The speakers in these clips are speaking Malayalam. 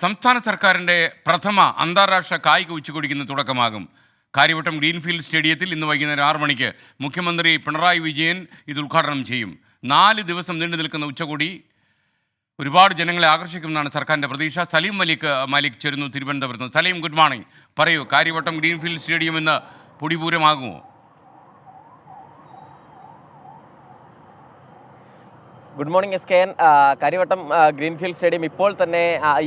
സംസ്ഥാന സർക്കാരിൻ്റെ പ്രഥമ അന്താരാഷ്ട്ര കായിക ഉച്ചകോടിക്ക് ഇന്ന് തുടക്കമാകും. കാര്യവട്ടം ഗ്രീൻഫീൽഡ് സ്റ്റേഡിയത്തിൽ ഇന്ന് വൈകുന്നേരം 6 മണിക്ക് മുഖ്യമന്ത്രി പിണറായി വിജയൻ ഇത് ഉദ്ഘാടനം ചെയ്യും. 4 ദിവസം നീണ്ടു നിൽക്കുന്ന ഉച്ചകോടി ഒരുപാട് ജനങ്ങളെ ആകർഷിക്കുമെന്നാണ് സർക്കാരിൻ്റെ പ്രതീക്ഷ. സലീം മലിക് ചേരുന്നു തിരുവനന്തപുരത്ത്. Saleem, good morning. പറയൂ, കാര്യവട്ടം ഗ്രീൻഫീൽഡ് സ്റ്റേഡിയം ഇന്ന് പൊടിപൂരമാകുമോ? Good morning SKN. Karyavattom greenfield stadium ഇപ്പോൾ തന്നെ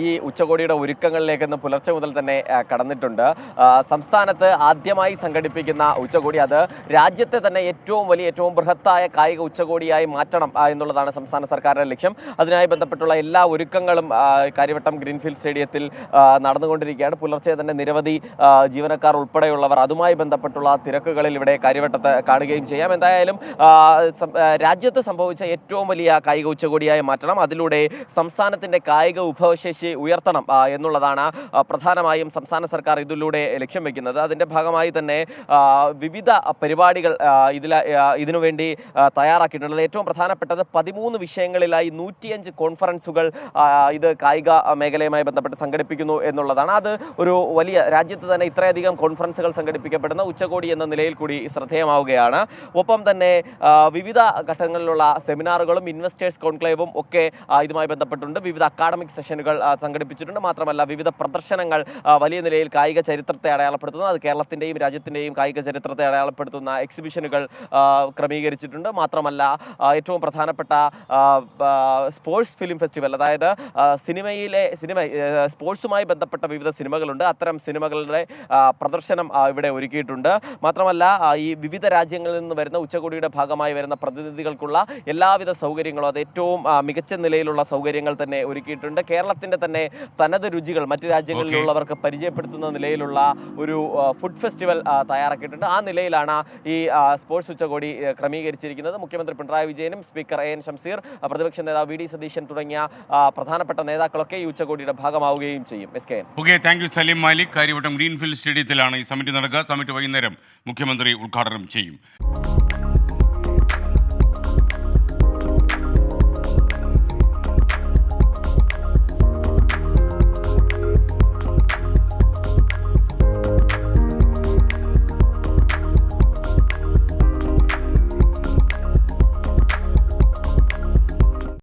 ഈ ഉച്ചകോടിയുടെ ഒരുക്കങ്ങളിലേക്ക് ഇന്ന് പുലർച്ചെ മുതൽ തന്നെ കടന്നിട്ടുണ്ട്. സംസ്ഥാനത്ത് ആദ്യമായി സംഘടിപ്പിക്കുന്ന ഉച്ചകോടി, അത് രാജ്യത്തെ തന്നെ ഏറ്റവും വലിയ ഏറ്റവും ബൃഹത്തായ കായിക ഉച്ചകോടിയായി മാറ്റണം എന്നുള്ളതാണ് സംസ്ഥാന സർക്കാരിൻ്റെ ലക്ഷ്യം. അതിനായി ബന്ധപ്പെട്ടുള്ള എല്ലാ ഒരുക്കങ്ങളും കാര്യവട്ടം ഗ്രീൻഫീൽഡ് സ്റ്റേഡിയത്തിൽ നടന്നുകൊണ്ടിരിക്കുകയാണ്. പുലർച്ചെ തന്നെ നിരവധി ജീവനക്കാർ ഉൾപ്പെടെയുള്ളവർ അതുമായി ബന്ധപ്പെട്ടുള്ള തിരക്കുകളിൽ ഇവിടെ കാര്യവട്ടത്ത് കാണുകയും ചെയ്യാം. എന്തായാലും രാജ്യത്ത് സംഭവിച്ച ഏറ്റവും വലിയ കായിക ഉച്ചകോടിയായി മാറ്റണം, അതിലൂടെ സംസ്ഥാനത്തിന്റെ കായിക വിഭവശേഷി ഉയർത്തണം എന്നുള്ളതാണ് പ്രധാനമായും സംസ്ഥാന സർക്കാർ ഇതിലൂടെ ലക്ഷ്യം വെക്കുന്നത്. അതിന്റെ ഭാഗമായി തന്നെ വിവിധ പരിപാടികൾ ഇതിനുവേണ്ടി തയ്യാറാക്കിയിട്ടുള്ളത്. ഏറ്റവും പ്രധാനപ്പെട്ടത് 13 വിഷയങ്ങളിലായി 105 കോൺഫറൻസുകൾ ഇത് കായിക മേഖലയുമായി ബന്ധപ്പെട്ട് സംഘടിപ്പിക്കുന്നു എന്നുള്ളതാണ്. അത് ഒരു വലിയ, രാജ്യത്ത് തന്നെ ഇത്രയധികം കോൺഫറൻസുകൾ സംഘടിപ്പിക്കപ്പെടുന്ന ഉച്ചകോടി എന്ന നിലയിൽ കൂടി ശ്രദ്ധേയമാവുകയാണ്. ഒപ്പം തന്നെ വിവിധ ഘട്ടങ്ങളിലുള്ള സെമിനാറുകളും ഇൻവെസ്റ്റേഴ്സ് കോൺക്ലേവും ഒക്കെ ഇതുമായി ബന്ധപ്പെട്ടുണ്ട്. വിവിധ അക്കാഡമിക് സെഷനുകൾ സംഘടിപ്പിച്ചിട്ടുണ്ട്. മാത്രമല്ല വിവിധ പ്രദർശനങ്ങൾ വലിയ നിലയിൽ കായിക ചരിത്രത്തെ അടയാളപ്പെടുത്തുന്നു, അത് കേരളത്തിൻ്റെയും രാജ്യത്തിൻ്റെയും കായിക ചരിത്രത്തെ അടയാളപ്പെടുത്തുന്ന എക്സിബിഷനുകൾ ക്രമീകരിച്ചിട്ടുണ്ട്. മാത്രമല്ല ഏറ്റവും പ്രധാനപ്പെട്ട സ്പോർട്സ് ഫിലിം ഫെസ്റ്റിവൽ, അതായത് സ്പോർട്സുമായി ബന്ധപ്പെട്ട വിവിധ സിനിമകളുണ്ട്, അത്തരം സിനിമകളുടെ പ്രദർശനം ഇവിടെ ഒരുക്കിയിട്ടുണ്ട്. മാത്രമല്ല ഈ വിവിധ രാജ്യങ്ങളിൽ നിന്ന് വരുന്ന ഉച്ചകോടിയുടെ ഭാഗമായി വരുന്ന പ്രതിനിധികൾക്കുള്ള എല്ലാവിധ സൗകര്യങ്ങളും, അത് ഏറ്റവും മികച്ച നിലയിലുള്ള സൗകര്യങ്ങൾ തന്നെ ഒരുക്കിയിട്ടുണ്ട്. കേരളത്തിന്റെ തന്നെ തനത് രുചികൾ മറ്റു രാജ്യങ്ങളിലുള്ളവർക്ക് പരിചയപ്പെടുത്തുന്ന നിലയിലുള്ള ഒരു ഫുഡ് ഫെസ്റ്റിവൽ തയ്യാറാക്കിയിട്ടുണ്ട്. ആ നിലയിലാണ് ഈ സ്പോർട്സ് ഉച്ചകോടി ക്രമീകരിച്ചിരിക്കുന്നത്. മുഖ്യമന്ത്രി പിണറായി വിജയനും സ്പീക്കർ AN ഷംസീർ, പ്രതിപക്ഷ നേതാവ് VD സതീശൻ തുടങ്ങിയ പ്രധാനപ്പെട്ട നേതാക്കളൊക്കെ ഈ ഉച്ചകോടിയുടെ ഭാഗമാവുകയും ചെയ്യും. Thank you Saleem Malik. Karyavattom Greenfield സ്റ്റേഡിയത്തിലാണ് ഈ സമിറ്റ് നടക്കുക. സമിറ്റ് വൈകുന്നേരം മുഖ്യമന്ത്രി ഉദ്ഘാടനം ചെയ്യും.